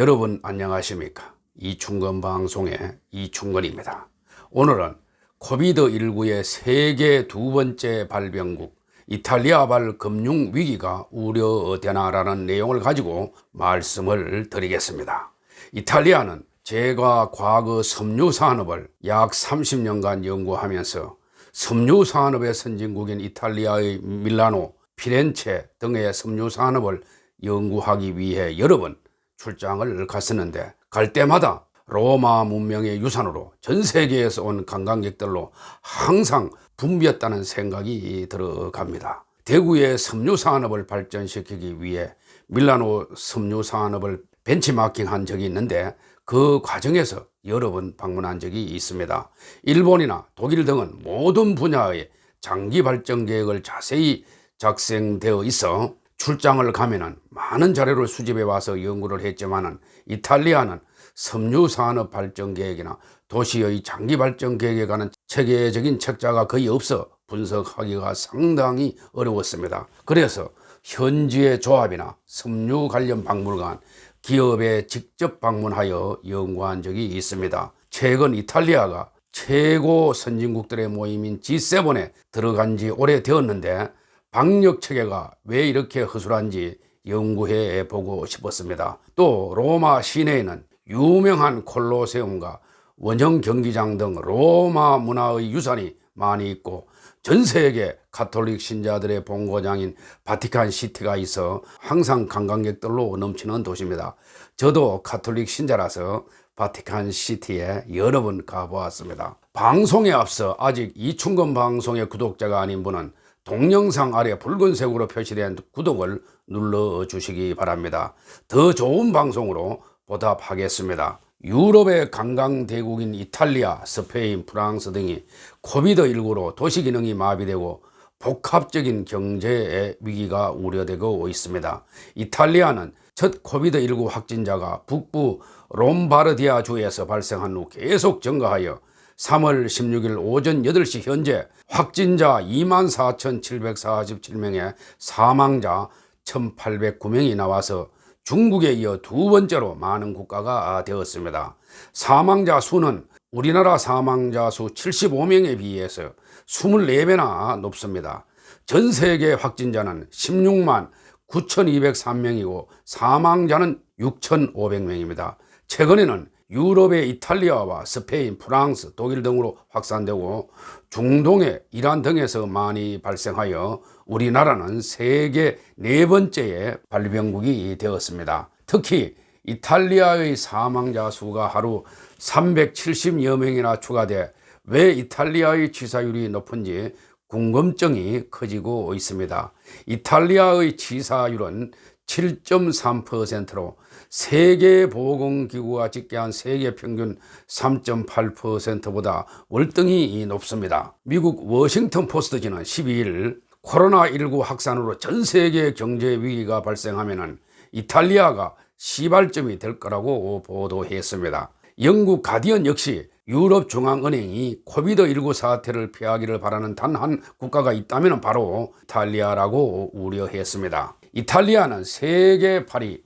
여러분 안녕하십니까? 이충건 방송의 이충건입니다. 오늘은 코비드19의 세계 두 번째 발병국 이탈리아발 금융위기가 우려되나라는 내용을 가지고 말씀을 드리겠습니다. 이탈리아는 제가 과거 섬유산업을 약 30년간 연구하면서 섬유산업의 선진국인 이탈리아의 밀라노, 피렌체 등의 섬유산업을 연구하기 위해 여러 번 출장을 갔었는데 갈 때마다 로마 문명의 유산으로 전 세계에서 온 관광객들로 항상 붐볐다는 생각이 들어갑니다. 대구의 섬유산업을 발전시키기 위해 밀라노 섬유산업을 벤치마킹한 적이 있는데 그 과정에서 여러 번 방문한 적이 있습니다. 일본이나 독일 등은 모든 분야의 장기 발전 계획을 자세히 작성되어 있어 출장을 가면은 많은 자료를 수집해 와서 연구를 했지만은 이탈리아는 섬유산업 발전 계획이나 도시의 장기 발전 계획에 관한 체계적인 책자가 거의 없어 분석하기가 상당히 어려웠습니다. 그래서 현지의 조합이나 섬유 관련 박물관, 기업에 직접 방문하여 연구한 적이 있습니다. 최근 이탈리아가 최고 선진국들의 모임인 G7에 들어간 지 오래되었는데 방역 체계가 왜 이렇게 허술한지 연구해 보고 싶었습니다. 또 로마 시내에는 유명한 콜로세움과 원형 경기장 등 로마 문화의 유산이 많이 있고 전 세계 가톨릭 신자들의 본고장인 바티칸 시티가 있어 항상 관광객들로 넘치는 도시입니다. 저도 가톨릭 신자라서 바티칸 시티에 여러 번 가보았습니다. 방송에 앞서 아직 이충건 방송의 구독자가 아닌 분은 동영상 아래 붉은색으로 표시된 구독을 눌러주시기 바랍니다. 더 좋은 방송으로 보답하겠습니다. 유럽의 관광대국인 이탈리아, 스페인, 프랑스 등이 코비드19로 도시기능이 마비되고 복합적인 경제 위기가 우려되고 있습니다. 이탈리아는 첫 코비드19 확진자가 북부 롬바르디아 주에서 발생한 후 계속 증가하여 3월 16일 오전 8시 현재 확진자 24,747명에 사망자 1,809명이 나와서 중국에 이어 두 번째로 많은 국가가 되었습니다. 사망자 수는 우리나라 사망자 수 75명에 비해서 24배나 높습니다. 전 세계 확진자는 16만 9,203명이고 사망자는 6,500명입니다. 최근에는 유럽의 이탈리아와 스페인, 프랑스, 독일 등으로 확산되고 중동의 이란 등에서 많이 발생하여 우리나라는 세계 네 번째의 발병국이 되었습니다. 특히 이탈리아의 사망자 수가 하루 370여 명이나 추가돼 왜 이탈리아의 치사율이 높은지 궁금증이 커지고 있습니다. 이탈리아의 치사율은 7.3%로 세계보건기구가 집계한 세계 평균 3.8%보다 월등히 높습니다. 미국 워싱턴 포스트지는 12일 코로나19 확산으로 전 세계 경제 위기가 발생하면 이탈리아가 시발점이 될 거라고 보도했습니다. 영국 가디언 역시 유럽중앙은행이 코비드19 사태를 피하기를 바라는 단 한 국가가 있다면 바로 이탈리아라고 우려했습니다. 이탈리아는 세계 8위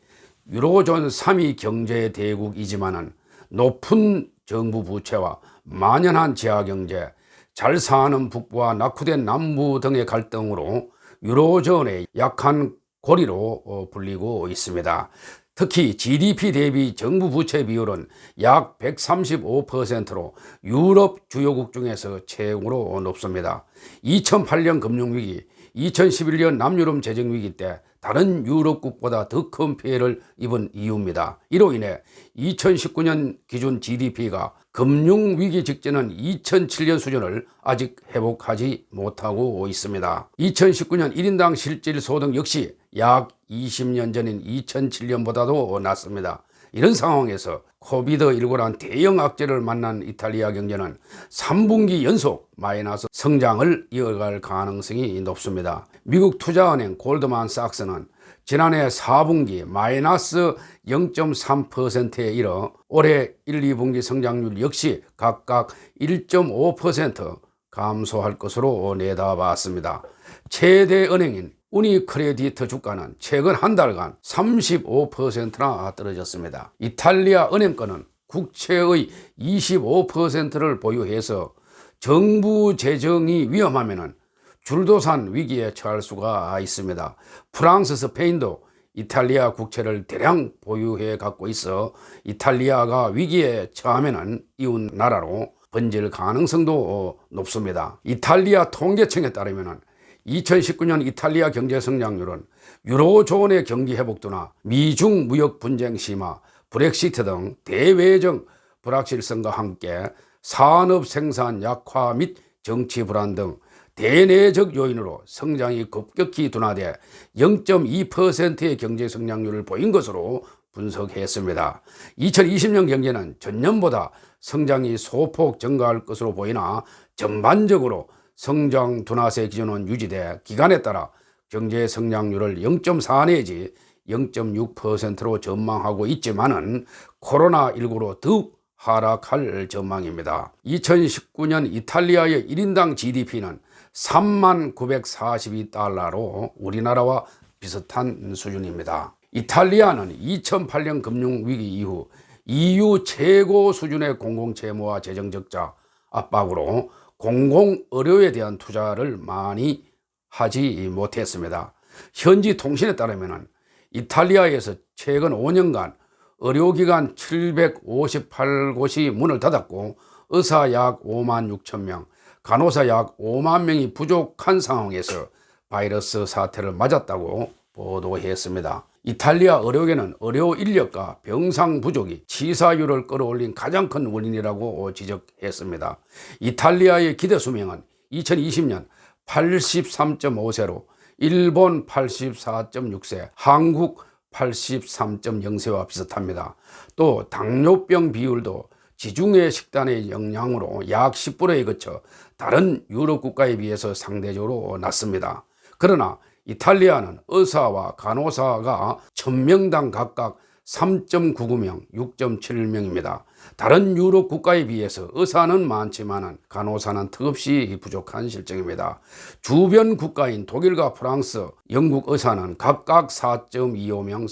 유로존 3위 경제 대국이지만 높은 정부 부채와 만연한 지하경제, 잘 사는 북부와 낙후된 남부 등의 갈등으로 유로존의 약한 고리로 불리고 있습니다. 특히 GDP 대비 정부 부채 비율은 약 135%로 유럽 주요국 중에서 최고로 높습니다. 2008년 금융위기, 2011년 남유럽 재정위기 때 다른 유럽국보다 더 큰 피해를 입은 이유입니다. 이로 인해 2019년 기준 GDP가 금융위기 직전인 2007년 수준을 아직 회복하지 못하고 있습니다. 2019년 1인당 실질소득 역시 약 20년 전인 2007년보다도 낮습니다. 이런 상황에서 코비드19란 대형 악재를 만난 이탈리아 경제는 3분기 연속 마이너스 성장을 이어갈 가능성이 높습니다. 미국 투자은행 골드만삭스는 지난해 4분기 마이너스 0.3%에 이르 올해 1, 2분기 성장률 역시 각각 1.5% 감소할 것으로 내다봤습니다. 최대 은행인 우니크레디트 주가는 최근 한 달간 35%나 떨어졌습니다. 이탈리아 은행권은 국채의 25%를 보유해서 정부 재정이 위험하면 줄도산 위기에 처할 수가 있습니다. 프랑스, 스페인도 이탈리아 국채를 대량 보유해 갖고 있어 이탈리아가 위기에 처하면 이웃 나라로 번질 가능성도 높습니다. 이탈리아 통계청에 따르면 2019년 이탈리아 경제 성장률은 유로존의 경기 회복도나 미중 무역 분쟁 심화, 브렉시트 등 대외적 불확실성과 함께 산업 생산 약화 및 정치 불안 등 대내적 요인으로 성장이 급격히 둔화돼 0.2%의 경제 성장률을 보인 것으로 분석했습니다. 2020년 경제는 전년보다 성장이 소폭 증가할 것으로 보이나 전반적으로 성장 둔화세 기준은 유지돼 기간에 따라 경제 성장률을 0.4 내지 0.6%로 전망하고 있지만은 코로나19로 더욱 하락할 전망입니다. 2019년 이탈리아의 1인당 GDP는 3942달러로 우리나라와 비슷한 수준입니다. 이탈리아는 2008년 금융위기 이후 EU 최고 수준의 공공채무와 재정적자 압박으로 공공의료에 대한 투자를 많이 하지 못했습니다. 현지 통신에 따르면 이탈리아에서 최근 5년간 의료기관 758곳이 문을 닫았고 의사 약 5만 6천 명, 간호사 약 5만 명이 부족한 상황에서 바이러스 사태를 맞았다고 보도했습니다. 이탈리아 의료계는 의료 인력과 병상 부족이 치사율을 끌어올린 가장 큰 원인이라고 지적했습니다. 이탈리아의 기대 수명은 2020년 83.5세로 일본 84.6세, 한국 83.0세와 비슷합니다. 또 당뇨병 비율도 지중해 식단의 영향으로 약 10%에 그쳐 다른 유럽 국가에 비해서 상대적으로 낮습니다. 그러나 이탈리아는 의사와 간호사가 1000명당 각각 3.99명, 6.7명입니다. 다른 유럽 국가에 비해서 의사는 많지만 간호사는 턱없이 부족한 실정입니다. 주변 국가인 독일과 프랑스, 영국 의사는 각각 4.25명,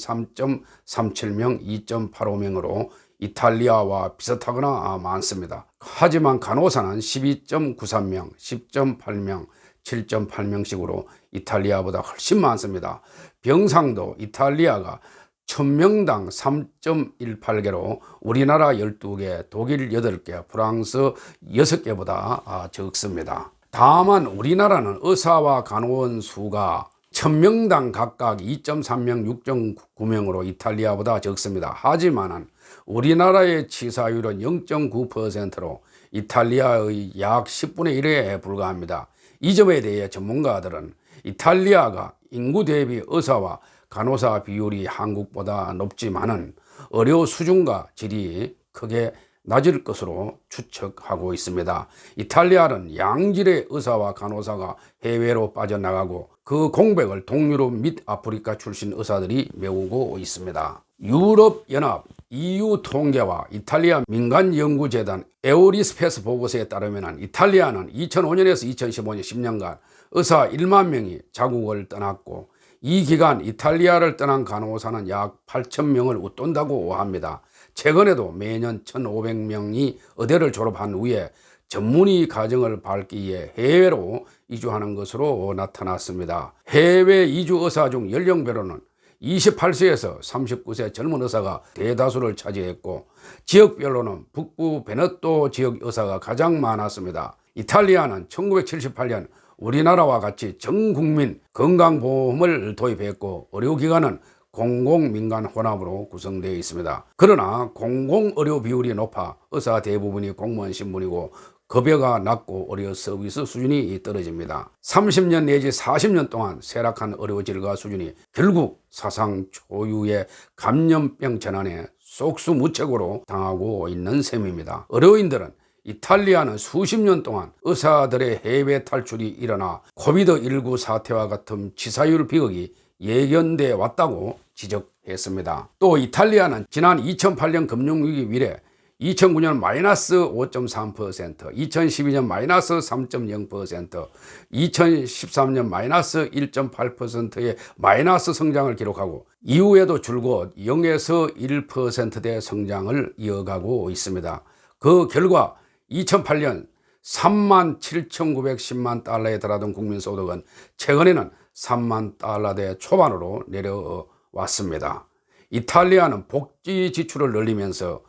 3.37명, 2.85명으로 이탈리아와 비슷하거나 많습니다. 하지만 간호사는 12.93명, 10.8명, 7.8명씩으로 이탈리아보다 훨씬 많습니다. 병상도 이탈리아가 1000명당 3.18개로 우리나라 12개, 독일 8개, 프랑스 6개보다 적습니다. 다만 우리나라는 의사와 간호원 수가 1000명당 각각 2.3명, 6.9명으로 이탈리아보다 적습니다. 하지만 우리나라의 치사율은 0.9%로 이탈리아의 약 10분의 1에 불과합니다. 이 점에 대해 전문가들은 이탈리아가 인구 대비 의사와 간호사 비율이 한국보다 높지만은 의료 수준과 질이 크게 낮을 것으로 추측하고 있습니다. 이탈리아는 양질의 의사와 간호사가 해외로 빠져나가고 그 공백을 동유럽 및 아프리카 출신 의사들이 메우고 있습니다. 유럽연합 EU 통계와 이탈리아 민간연구재단 에오리스페스 보고서에 따르면 이탈리아는 2005년에서 2015년 10년간 의사 1만 명이 자국을 떠났고 이 기간 이탈리아를 떠난 간호사는 약 8,000명을 웃돈다고 합니다. 최근에도 매년 1,500명이 의대를 졸업한 후에 전문의 과정을 밟기 위해 해외로 이주하는 것으로 나타났습니다. 해외 이주 의사 중 연령별로는 28세에서 39세 젊은 의사가 대다수를 차지했고 지역별로는 북부 베네토 지역 의사가 가장 많았습니다. 이탈리아는 1978년 우리나라와 같이 전 국민 건강보험을 도입했고 의료기관은 공공민간 혼합으로 구성되어 있습니다. 그러나 공공의료 비율이 높아 의사 대부분이 공무원 신분이고 급여가 낮고 의료 서비스 수준이 떨어집니다. 30년 내지 40년 동안 쇠락한 의료 질과 수준이 결국 사상 초유의 감염병 재난에 속수무책으로 당하고 있는 셈입니다. 의료인들은 이탈리아는 수십 년 동안 의사들의 해외 탈출이 일어나 코비드19 사태와 같은 치사율 비극이 예견돼 왔다고 지적했습니다. 또 이탈리아는 지난 2008년 금융위기 이래 2009년 마이너스 5.3%, 2012년 마이너스 3.0%, 2013년 마이너스 1.8%의 마이너스 성장을 기록하고 이후에도 줄곧 0에서 1%대 성장을 이어가고 있습니다. 그 결과 2008년 37,910만 달러에 달하던 국민소득은 최근에는 3만 달러대 초반으로 내려왔습니다. 이탈리아는 복지 지출을 늘리면서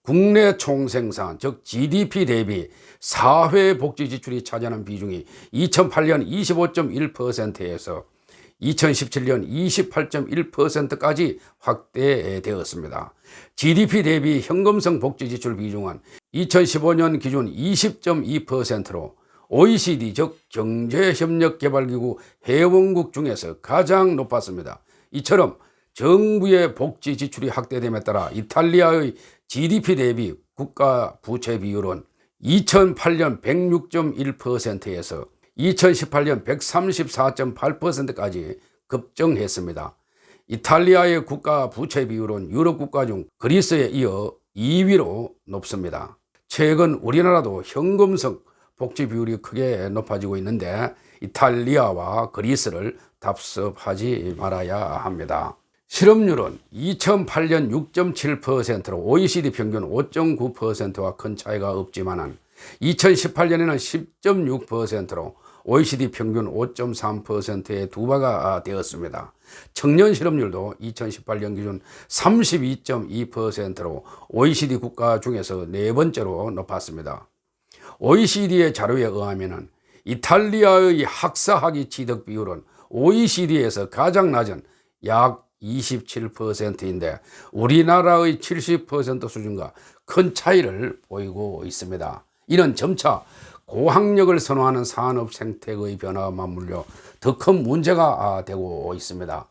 국내 총생산, 즉 GDP 대비 사회복지 지출이 차지하는 비중이 2008년 25.1%에서 2017년 28.1%까지 확대되었습니다. GDP 대비 현금성 복지 지출 비중은 2015년 기준 20.2%로 OECD, 즉 경제협력개발기구 회원국 중에서 가장 높았습니다. 이처럼 정부의 복지 지출이 확대됨에 따라 이탈리아의 GDP 대비 국가 부채 비율은 2008년 106.1%에서 2018년 134.8%까지 급증했습니다. 이탈리아의 국가 부채 비율은 유럽 국가 중 그리스에 이어 2위로 높습니다. 최근 우리나라도 현금성 복지 비율이 크게 높아지고 있는데 이탈리아와 그리스를 답습하지 말아야 합니다. 실업률은 2008년 6.7%로 OECD 평균 5.9%와 큰 차이가 없지만 2018년에는 10.6%로 OECD 평균 5.3%의 두 배가 되었습니다. 청년 실업률도 2018년 기준 32.2%로 OECD 국가 중에서 네 번째로 높았습니다. OECD의 자료에 의하면 이탈리아의 학사학위 취득 비율은 OECD에서 가장 낮은 약 27%인데 우리나라의 70% 수준과 큰 차이를 보이고 있습니다. 이는 점차 고학력을 선호하는 산업 생태의 변화와 맞물려 더 큰 문제가 되고 있습니다.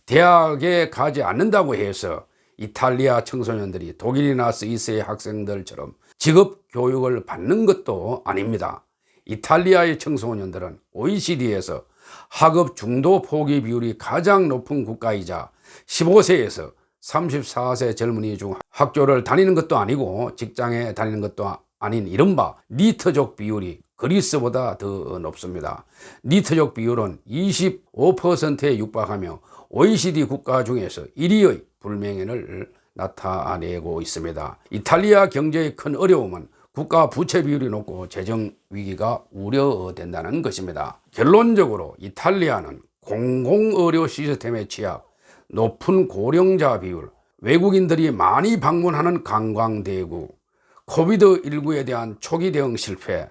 대학에 가지 않는다고 해서 이탈리아 청소년들이 독일이나 스위스의 학생들처럼 직업 교육을 받는 것도 아닙니다. 이탈리아의 청소년들은 OECD에서 학업 중도 포기 비율이 가장 높은 국가이자 15세에서 34세 젊은이 중 학교를 다니는 것도 아니고 직장에 다니는 것도 아닌 이른바 니트족 비율이 그리스보다 더 높습니다. 니트족 비율은 25%에 육박하며 OECD 국가 중에서 1위의 불명예를 나타내고 있습니다. 이탈리아 경제의 큰 어려움은 국가 부채 비율이 높고 재정 위기가 우려된다는 것입니다. 결론적으로 이탈리아는 공공의료 시스템의 취약, 높은 고령자 비율, 외국인들이 많이 방문하는 관광대국, 코비드19에 대한 초기 대응 실패,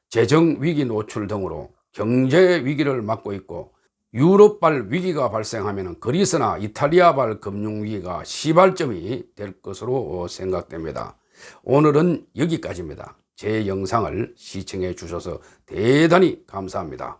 재정 위기 노출 등으로 경제 위기를 맞고 있고 유럽발 위기가 발생하면 그리스나 이탈리아발 금융위기가 시발점이 될 것으로 생각됩니다. 오늘은 여기까지입니다. 제 영상을 시청해 주셔서 대단히 감사합니다.